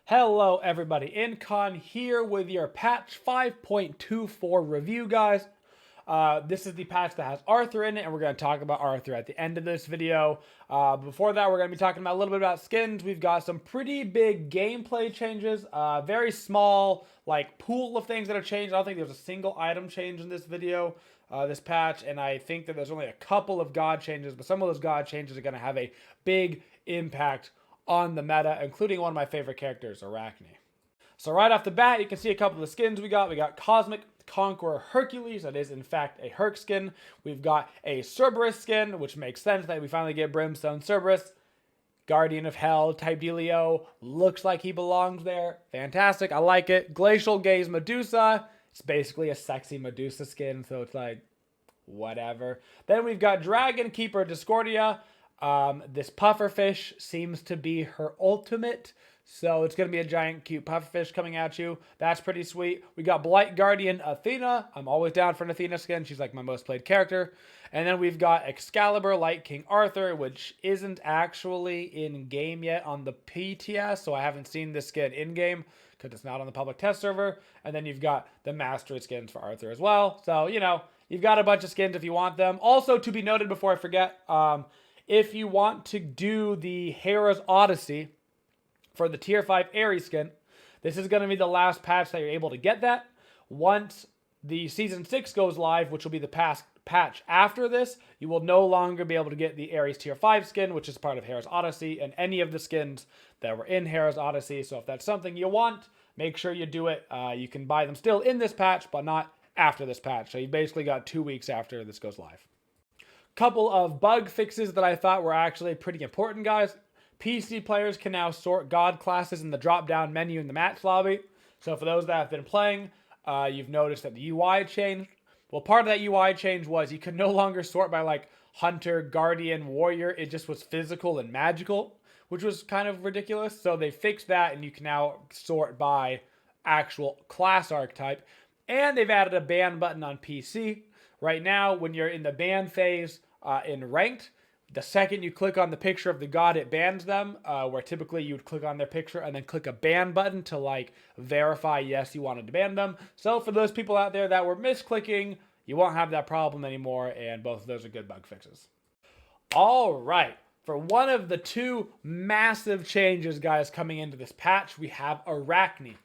Hello everybody, Incon here with your patch 5.24 review, guys. This is the patch that has Arthur in it, and we're going to talk about Arthur at the end of this video. Before that, we're going to be talking about a little bit about skins. We've got some pretty big gameplay changes, very small like pool of things that have changed. I don't think there's a single item change in this video, this patch, and I think that there's only a couple of god changes, but some of those god changes are going to have a big impact on the meta, including one of my favorite characters, Arachne. So right off the bat, you can see a couple of the skins we got. We got Cosmic Conqueror Hercules, that is in fact a Herc skin. We've got a Cerberus skin, which makes sense that we finally get Brimstone Cerberus. Guardian of Hell type dealio, looks like he belongs there. Fantastic, I like it. Glacial Gaze Medusa, it's basically a sexy Medusa skin, so it's like, whatever. Then we've got Dragon Keeper Discordia. This pufferfish seems to be her ultimate, so it's going to be a giant cute pufferfish coming at you. That's pretty sweet. We got Blight Guardian Athena. I'm always down for an Athena skin. She's like my most played character. And then we've got Excalibur Light King Arthur, which isn't actually in game yet on the PTS, so I haven't seen this skin in game because it's not on the public test server. And then you've got the mastery skins for Arthur as well. So, you know, you've got a bunch of skins if you want them. Also, to be noted before I forget, if you want to do the hi-rez Odyssey for the tier 5 Ares skin, this is going to be the last patch that you're able to get that. Once the season 6 goes live, which will be the patch after this, you will no longer be able to get the Ares tier 5 skin, which is part of hi-rez Odyssey, and any of the skins that were in hi-rez Odyssey. So if that's something you want, make sure you do it. You can buy them still in this patch, but not after this patch. So you basically got 2 weeks after this goes live. Couple of bug fixes that I thought were actually pretty important, guys. PC players can now sort god classes in the drop-down menu in the match lobby. So for those that have been playing, you've noticed that the UI changed. Well, part of that UI change was you could no longer sort by like hunter, guardian, warrior. It just was physical and magical, which was kind of ridiculous. So they fixed that, and you can now sort by actual class archetype. And they've added a ban button on PC. Right now, when you're in the ban phase, in ranked, the second you click on the picture of the god, it bans them, where typically you would click on their picture and then click a ban button to like verify yes you wanted to ban them. So for those people out there that were misclicking, you won't have that problem anymore, and both of those are good bug fixes. All right, for one of the two massive changes, guys, coming into this patch, we have Arachne.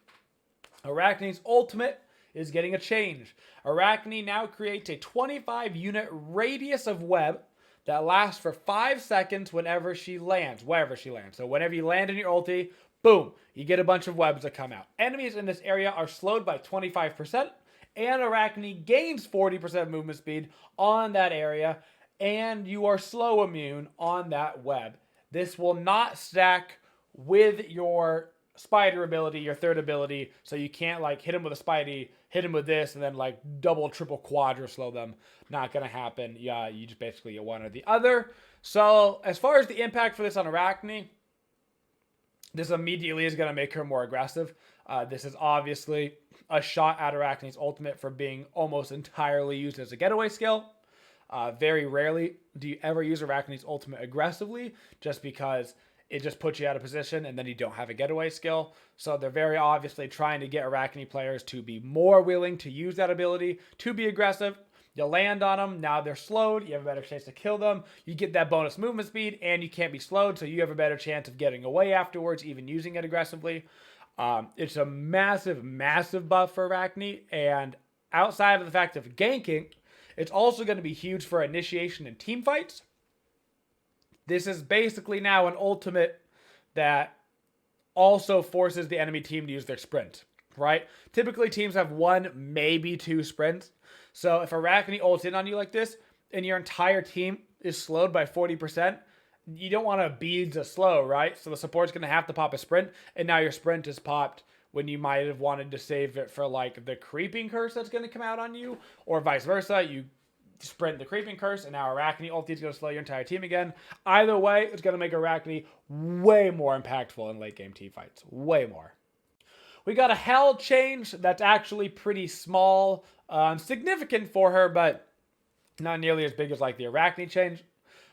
Arachne's ultimate is getting a change. Arachne now creates a 25 unit radius of web that lasts for 5 seconds whenever she lands, wherever she lands. So whenever you land in your ulti, boom, you get a bunch of webs that come out. Enemies in this area are slowed by 25%, and Arachne gains 40% movement speed on that area, and you are slow immune on that web. This will not stack with your spider ability, your third ability, so you can't like hit him with a spidey, hit him with this, and then like double, triple, quadra slow them. Not gonna happen. Yeah, you just basically get one or the other. So as far as the impact for this on Arachne, this immediately is gonna make her more aggressive. This is obviously a shot at Arachne's ultimate for being almost entirely used as a getaway skill. Very rarely do you ever use Arachne's ultimate aggressively, just because it just puts you out of position and then you don't have a getaway skill. So they're very obviously trying to get Arachne players to be more willing to use that ability, to be aggressive. You land on them, now they're slowed, you have a better chance to kill them, you get that bonus movement speed, and you can't be slowed, so you have a better chance of getting away afterwards, even using it aggressively. It's a massive, massive buff for Arachne, and outside of the fact of ganking, it's also going to be huge for initiation and team fights. This is basically now an ultimate that also forces the enemy team to use their sprint, right? Typically, teams have 1, maybe 2 sprints. So if Arachne ults in on you like this, and your entire team is slowed by 40%, you don't want to beads a slow, right? So the support's going to have to pop a sprint, and now your sprint is popped when you might have wanted to save it for like the creeping curse that's going to come out on you, or vice versa. You sprint the creeping curse, and now Arachne ulti is going to slow your entire team again. Either way, it's going to make Arachne way more impactful in late game team fights. Way more. We got a hell change that's actually pretty small. Significant for her, but not nearly as big as like the Arachne change.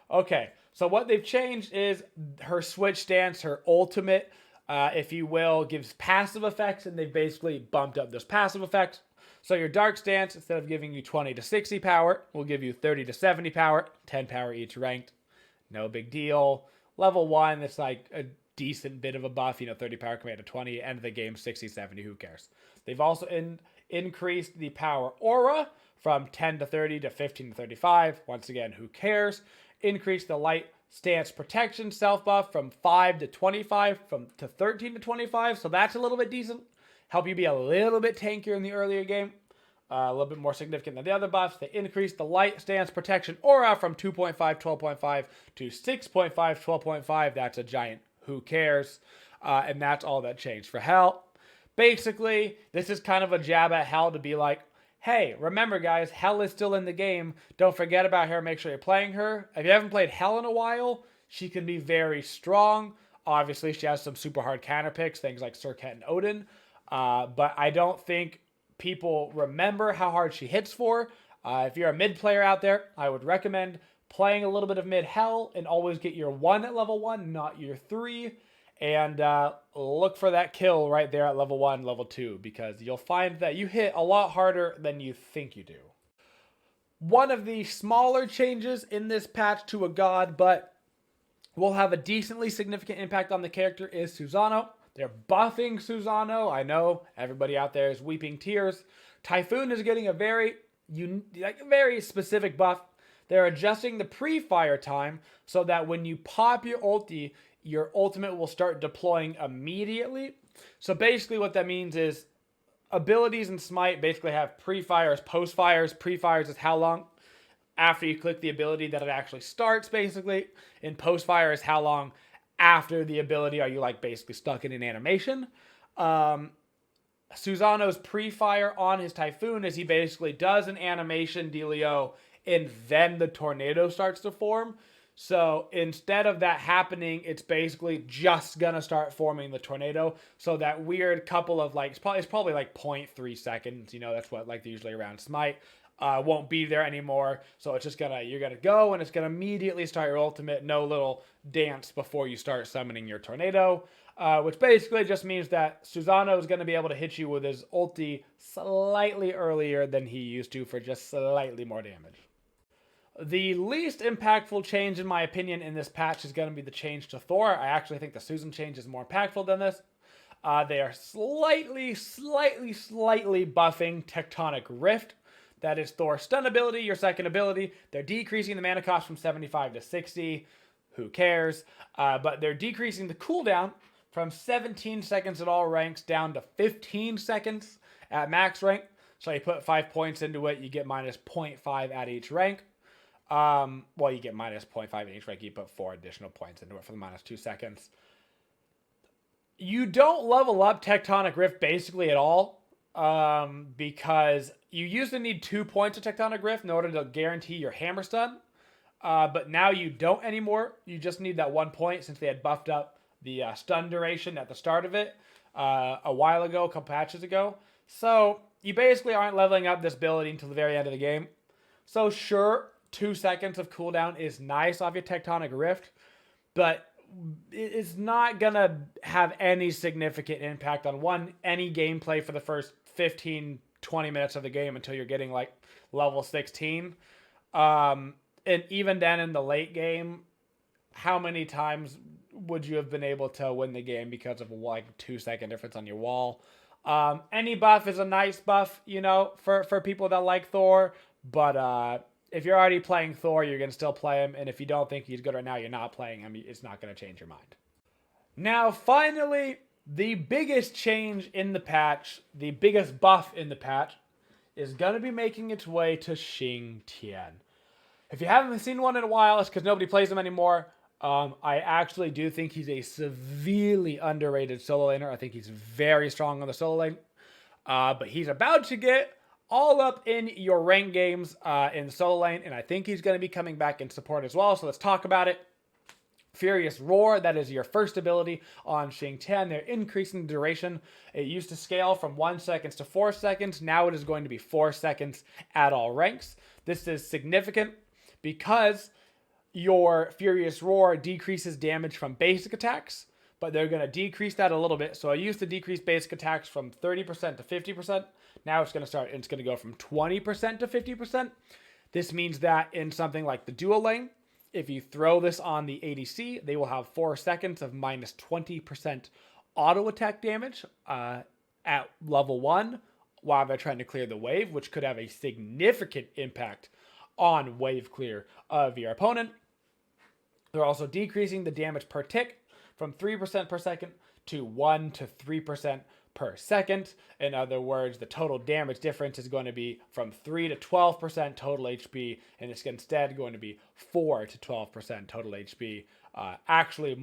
Okay, so what they've changed is her switch stance, her ultimate, if you will, gives passive effects, and they've basically bumped up those passive effects. So your dark stance, instead of giving you 20 to 60 power, will give you 30 to 70 power, 10 power each ranked. No big deal. Level 1, it's like a decent bit of a buff, 30 power compared to 20. End of the game, 60, 70, who cares? They've also increased the power aura from 10 to 30 to 15 to 35. Once again, who cares? Increased the light stance protection self buff from 5 to 25, to 13 to 25. So that's a little bit decent. Help you be a little bit tankier in the earlier game. A little bit more significant than the other buffs. They increased the light stance protection aura from 2.5, 12.5 to 6.5, 12.5. That's a giant who cares. And that's all that changed for Hell. Basically, this is kind of a jab at Hell to be like, hey, remember guys, Hell is still in the game. Don't forget about her. Make sure you're playing her. If you haven't played Hell in a while, she can be very strong. Obviously, she has some super hard counter picks, things like Serket and Odin. But I don't think people remember how hard she hits for. If you're a mid player out there, I would recommend playing a little bit of mid Hell and always get your 1 at level 1, not your 3. And look for that kill right there at level 1, level 2, because you'll find that you hit a lot harder than you think you do. One of the smaller changes in this patch to a god, but will have a decently significant impact on the character, is Susana. They're buffing Susana. I know everybody out there is weeping tears. Typhoon is getting a very specific buff. They're adjusting the pre-fire time so that when you pop your ulti, your ultimate will start deploying immediately. So basically what that means is abilities in Smite basically have pre-fires, post-fires. Pre-fires is how long after you click the ability that it actually starts, basically. And post-fire is how long after the ability are you like basically stuck in an animation. Susano's pre-fire on his Typhoon is he basically does an animation dealio and then the tornado starts to form. So instead of that happening, it's basically just gonna start forming the tornado. So that weird couple of like, it's probably like 0.3 seconds. That's what like usually around Smite. Won't be there anymore. So it's just you're gonna go and it's gonna immediately start your ultimate. No little dance before you start summoning your tornado. Which basically just means that Susana is gonna be able to hit you with his ulti slightly earlier than he used to for just slightly more damage. The least impactful change, in my opinion, in this patch is going to be the change to Thor. I actually think the Susan change is more impactful than this. They are slightly buffing Tectonic Rift. That is Thor's stun ability, your second ability. They're decreasing the mana cost from 75 to 60. Who cares? But they're decreasing the cooldown from 17 seconds at all ranks down to 15 seconds at max rank. So you put 5 points into it, you get minus 0.5 at each rank. Well, you get minus 0.5 in each rank. You put 4 additional points into it for the minus 2 seconds. You don't level up Tectonic Rift basically at all, because you used to need 2 points of Tectonic Rift in order to guarantee your hammer stun. But now you don't anymore. You just need that 1 point since they had buffed up the stun duration at the start of it a while ago, a couple patches ago. So you basically aren't leveling up this ability until the very end of the game. So sure, 2 seconds of cooldown is nice off your Tectonic Rift, but it's not going to have any significant impact on any gameplay for the first 15, 20 minutes of the game until you're getting like level 16. And even then in the late game, how many times would you have been able to win the game because of like 2 second difference on your wall? Any buff is a nice buff, for people that like Thor, but if you're already playing Thor, you're going to still play him. And if you don't think he's good right now, you're not playing him. It's not going to change your mind. Now, finally, the biggest change in the patch, the biggest buff in the patch, is going to be making its way to Xing Tian. If you haven't seen one in a while, it's because nobody plays him anymore. I actually do think he's a severely underrated solo laner. I think he's very strong on the solo lane. But he's about to get all up in your rank games in the solo lane, and I think he's going to be coming back in support as well, so let's talk about it. Furious Roar, that is your first ability on Xing Tian. They're increasing the duration. It used to scale from 1 second to 4 seconds. Now it is going to be 4 seconds at all ranks. This is significant because your Furious Roar decreases damage from basic attacks, but they're going to decrease that a little bit. So I used to decrease basic attacks from 30% to 50%. Now it's going to go from 20% to 50%. This means that in something like the dual lane, if you throw this on the ADC, they will have 4 seconds of minus 20% auto attack damage at level 1 while they're trying to clear the wave, which could have a significant impact on wave clear of your opponent. They're also decreasing the damage per tick from 3% per second to 1 to 3% per second. In other words, the total damage difference is going to be from 3 to 12% total HP, and it's instead going to be 4 to 12% total HP. Actually,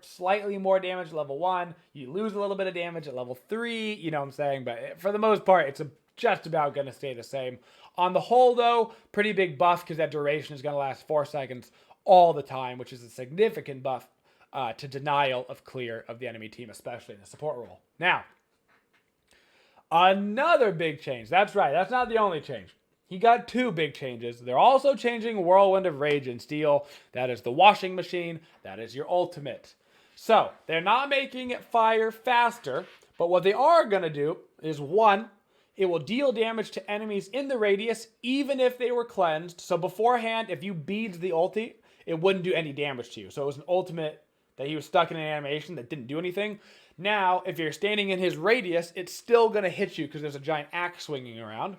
slightly more damage at level 1. You lose a little bit of damage at level 3, you know what I'm saying? But for the most part, it's just about going to stay the same. On the whole, though, pretty big buff because that duration is going to last 4 seconds all the time, which is a significant buff to denial of clear of the enemy team, especially in the support role. Now, another big change. That's right. That's not the only change. He got 2 big changes. They're also changing Whirlwind of Rage and Steel. That is the washing machine. That is your ultimate. So, they're not making it fire faster, but what they are going to do is, 1, it will deal damage to enemies in the radius, even if they were cleansed. So beforehand, if you beads the ulti, it wouldn't do any damage to you. So it was an ultimate that he was stuck in an animation that didn't do anything. Now, if you're standing in his radius, it's still going to hit you because there's a giant axe swinging around.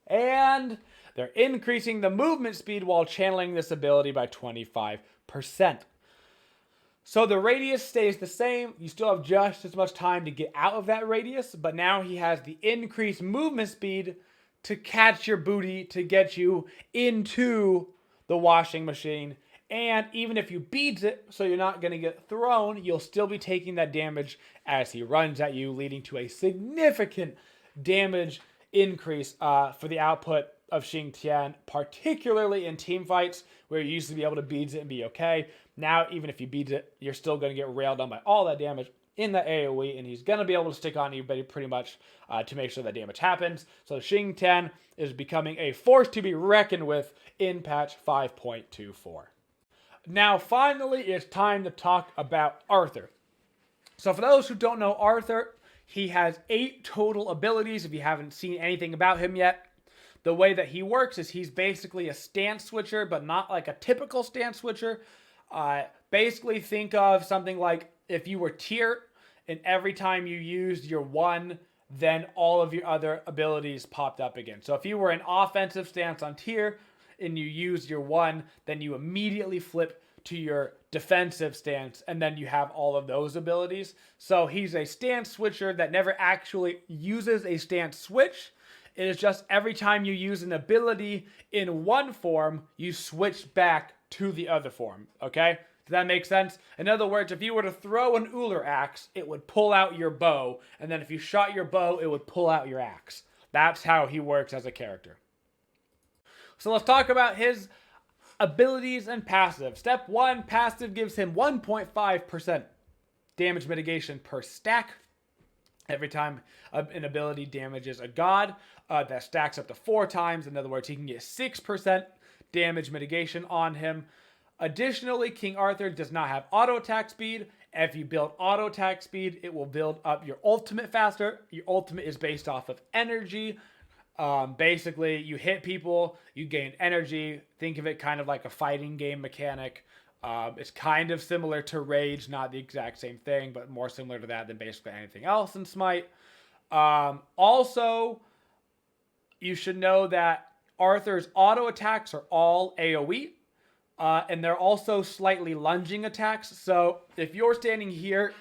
And they're increasing the movement speed while channeling this ability by 25%. So the radius stays the same. You still have just as much time to get out of that radius, but now he has the increased movement speed to catch your booty, to get you into the washing machine. And even if you beads it, so you're not going to get thrown, you'll still be taking that damage as he runs at you, leading to a significant damage increase for the output of Xing Tian, particularly in team fights where you used to be able to beads it and be okay. Now, even if you beads it, you're still going to get railed on by all that damage in the AoE, and he's going to be able to stick on you pretty much to make sure that damage happens. So Xing Tian is becoming a force to be reckoned with in patch 5.24. Now, finally, it's time to talk about Arthur. So for those who don't know Arthur, he has 8 total abilities if you haven't seen anything about him yet. The way that he works is he's basically a stance switcher, but not like a typical stance switcher. Basically, think of something like if you were tier, and every time you used your 1, then all of your other abilities popped up again. So if you were an offensive stance on tier, and you use your 1, then you immediately flip to your defensive stance, and then you have all of those abilities. So he's a stance switcher that never actually uses a stance switch. It is just every time you use an ability in one form, you switch back to the other form, okay? Does that make sense? In other words, if you were to throw an Uller axe, it would pull out your bow, and then if you shot your bow, it would pull out your axe. That's how he works as a character. So let's talk about his abilities and passive. Step 1, passive gives him 1.5% damage mitigation per stack. Every time an ability damages a god, that stacks up to 4 times. In other words, he can get 6% damage mitigation on him. Additionally, King Arthur does not have auto attack speed. If you build auto attack speed, it will build up your ultimate faster. Your ultimate is based off of energy. Basically, you hit people, you gain energy. Think of it kind of like a fighting game mechanic. It's kind of similar to Rage, not the exact same thing, but more similar to that than basically anything else in Smite. Also, you should know that Arthur's auto attacks are all AoE, and they're also slightly lunging attacks. So if you're standing here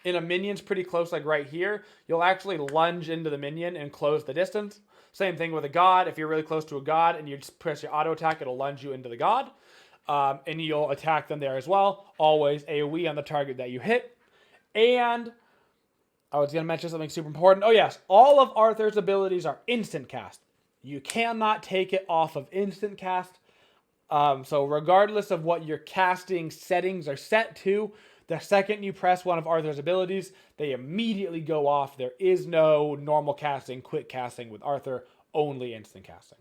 in a minion's pretty close, like right here, you'll actually lunge into the minion and close the distance. Same thing with a god. If you're really close to a god and you just press your auto attack, it'll lunge you into the god. And you'll attack them there as well. Always AoE on the target that you hit. And I was going to mention something super important. Oh yes, all of Arthur's abilities are instant cast. You cannot take it off of instant cast. So regardless of what your casting settings are set to, the second you press one of Arthur's abilities, they immediately go off. There is no normal casting, quick casting with Arthur, only instant casting.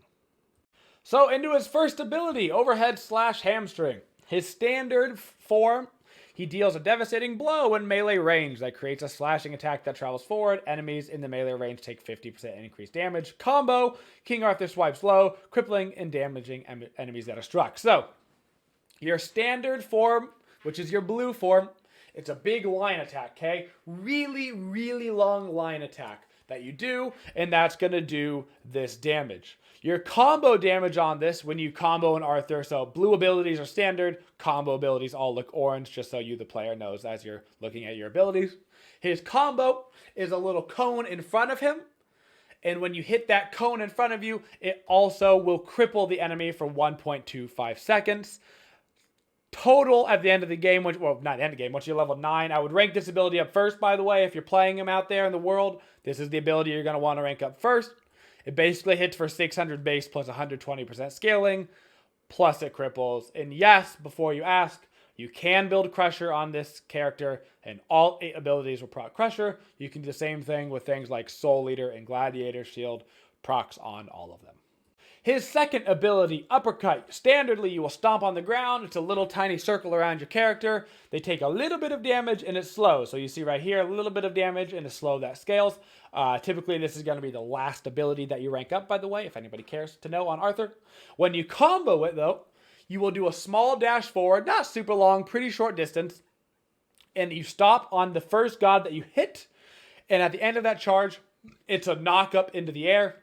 So into his first ability, overhead slash hamstring. His standard form, he deals a devastating blow in melee range that creates a slashing attack that travels forward. Enemies in the melee range take 50% increased damage. Combo, King Arthur swipes low, crippling and damaging enemies that are struck. So, your standard form, which is your blue form, it's a big line attack, okay? Really, really long line attack that you do, and that's going to do this damage. Your combo damage on this when you combo an Arthur, so blue abilities are standard, combo abilities all look orange, just so you, the player, knows as you're looking at your abilities. His combo is a little cone in front of him, and when you hit that cone in front of you, it also will cripple the enemy for 1.25 seconds. Total at the end of the game, well, not the end of the game, once you're level 9, I would rank this ability up first, by the way. If you're playing him out there in the world, this is the ability you're going to want to rank up first. It basically hits for 600 base plus 120% scaling, plus it cripples. And yes, before you ask, you can build Crusher on this character, and all 8 abilities will proc Crusher. You can do the same thing with things like Soul Eater and Gladiator Shield, procs on all of them. His second ability, Uppercut. Standardly, you will stomp on the ground. It's a little tiny circle around your character. They take a little bit of damage, and it's slow. So you see right here, a little bit of damage, and it's slow that scales. Typically, this is going to be the last ability that you rank up, by the way, if anybody cares to know on Arthur. When you combo it, though, you will do a small dash forward, not super long, pretty short distance, and you stop on the first god that you hit, and at the end of that charge, it's a knock up into the air.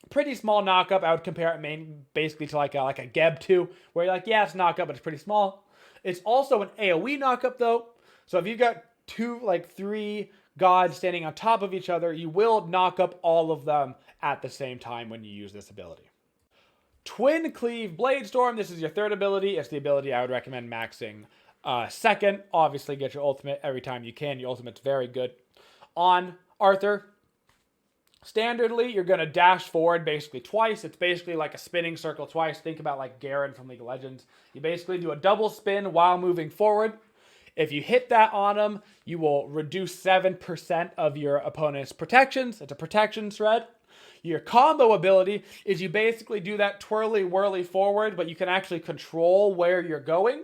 Pretty small knock up. I would compare it basically to like a Geb 2, where you're like, yeah, it's knock up, but it's pretty small. It's also an AoE knock up, though. So if you've got 3 gods standing on top of each other, you will knock up all of them at the same time when you use this ability. Twin Cleave Bladestorm. This is your third ability. It's the ability I would recommend maxing second. Obviously, get your ultimate every time you can. Your ultimate's very good on Arthur. Standardly, you're going to dash forward basically twice. It's basically like a spinning circle twice. Think about like Garen from League of Legends. You basically do a double spin while moving forward. If you hit that on him, you will reduce 7% of your opponent's protections. It's a protection thread. Your combo ability is you basically do that twirly whirly forward, but you can actually control where you're going.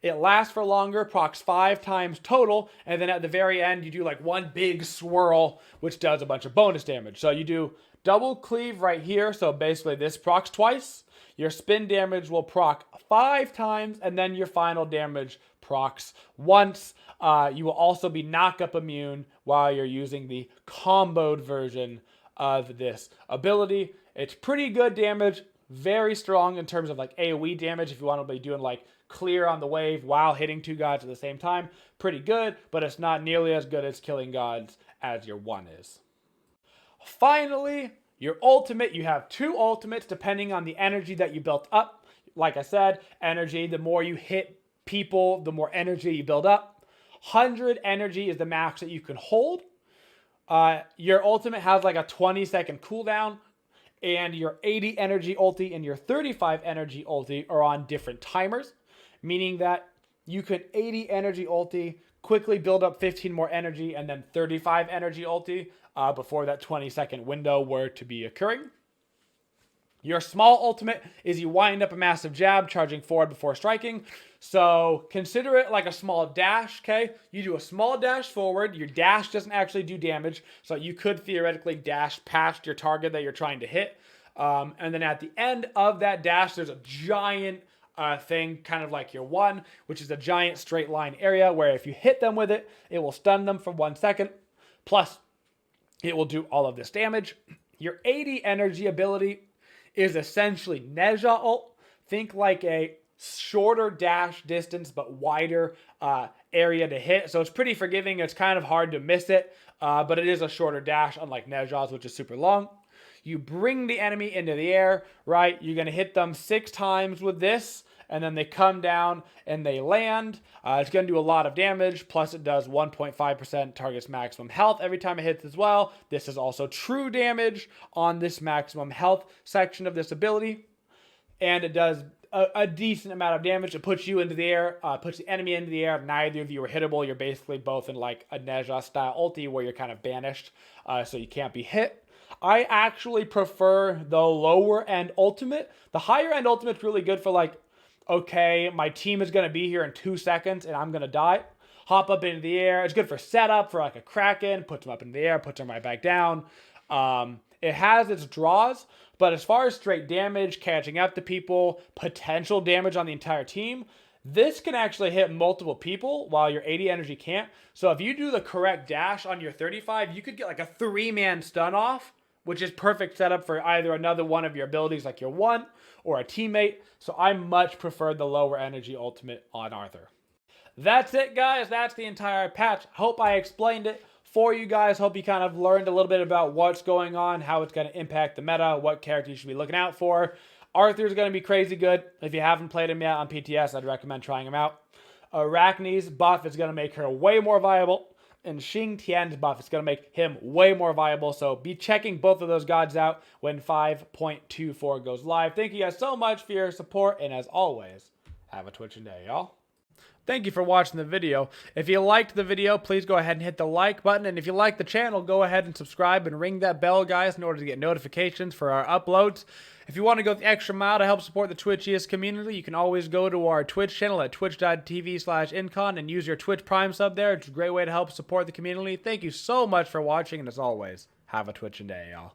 It lasts for longer, procs 5 times total, and then at the very end, you do like one big swirl, which does a bunch of bonus damage. So you do double cleave right here, so basically this procs twice. Your spin damage will proc 5 times, and then your final damage procs once. You will also be knock-up immune while you're using the comboed version of this ability. It's pretty good damage, very strong in terms of like AoE damage if you want to be doing like clear on the wave while hitting 2 gods at the same time. Pretty good, but it's not nearly as good as killing gods as your 1 is. Finally, your ultimate. You have 2 ultimates depending on the energy that you built up. Like I said, energy, the more you hit people, the more energy you build up. 100 energy is the max that you can hold. Your ultimate has like a 20-second cooldown, and your 80 energy ulti and your 35 energy ulti are on different timers, meaning that you could 80 energy ulti, quickly build up 15 more energy, and then 35 energy ulti before that 20-second window were to be occurring. Your small ultimate is you wind up a massive jab, charging forward before striking. So consider it like a small dash, okay? You do a small dash forward. Your dash doesn't actually do damage, so you could theoretically dash past your target that you're trying to hit. And then at the end of that dash, there's a giant thing, kind of like your 1, which is a giant straight line area where if you hit them with it, it will stun them for 1 second. Plus, it will do all of this damage. Your 80 energy ability is essentially Neja ult. Think like a shorter dash distance but wider area to hit. So it's pretty forgiving. It's kind of hard to miss it, but it is a shorter dash, unlike Neja's, which is super long. You bring the enemy into the air, right? You're going to hit them 6 times with this, and then they come down and they land. It's going to do a lot of damage, plus it does 1.5% target's maximum health every time it hits as well. This is also true damage on this maximum health section of this ability. and it does a decent amount of damage. It puts you into the air, puts the enemy into the air. If neither of you are hittable, you're basically both in like a Neja style ulti where you're kind of banished, so you can't be hit. I actually prefer the lower end ultimate. The higher end ultimate's really good for like, okay, my team is going to be here in 2 seconds and I'm going to die. Hop up into the air. It's good for setup for like a Kraken. Puts them up in the air, puts them right back down. It has its draws, but as far as straight damage, catching up to people, potential damage on the entire team, this can actually hit multiple people while your 80 energy can't. So if you do the correct dash on your 35, you could get like a 3-man stun off, which is perfect setup for either another one of your abilities like your 1 or a teammate. So I much prefer the lower energy ultimate on Arthur. That's it, guys. That's the entire patch. Hope I explained it for you guys. Hope you kind of learned a little bit about what's going on, how it's going to impact the meta, what character you should be looking out for. Arthur's going to be crazy good. If you haven't played him yet on PTS, I'd recommend trying him out. Arachne's buff is going to make her way more viable, and Xing Tian's buff is going to make him way more viable. So be checking both of those gods out when 5.24 goes live. Thank you guys so much for your support, and as always, have a twitchin' day, y'all. Thank you for watching the video. If you liked the video, please go ahead and hit the like button. And if you like the channel, go ahead and subscribe and ring that bell, guys, in order to get notifications for our uploads. If you want to go the extra mile to help support the Twitchiest community, you can always go to our Twitch channel at twitch.tv/Incon and use your Twitch Prime sub there. It's a great way to help support the community. Thank you so much for watching, and as always, have a twitchin' day, y'all.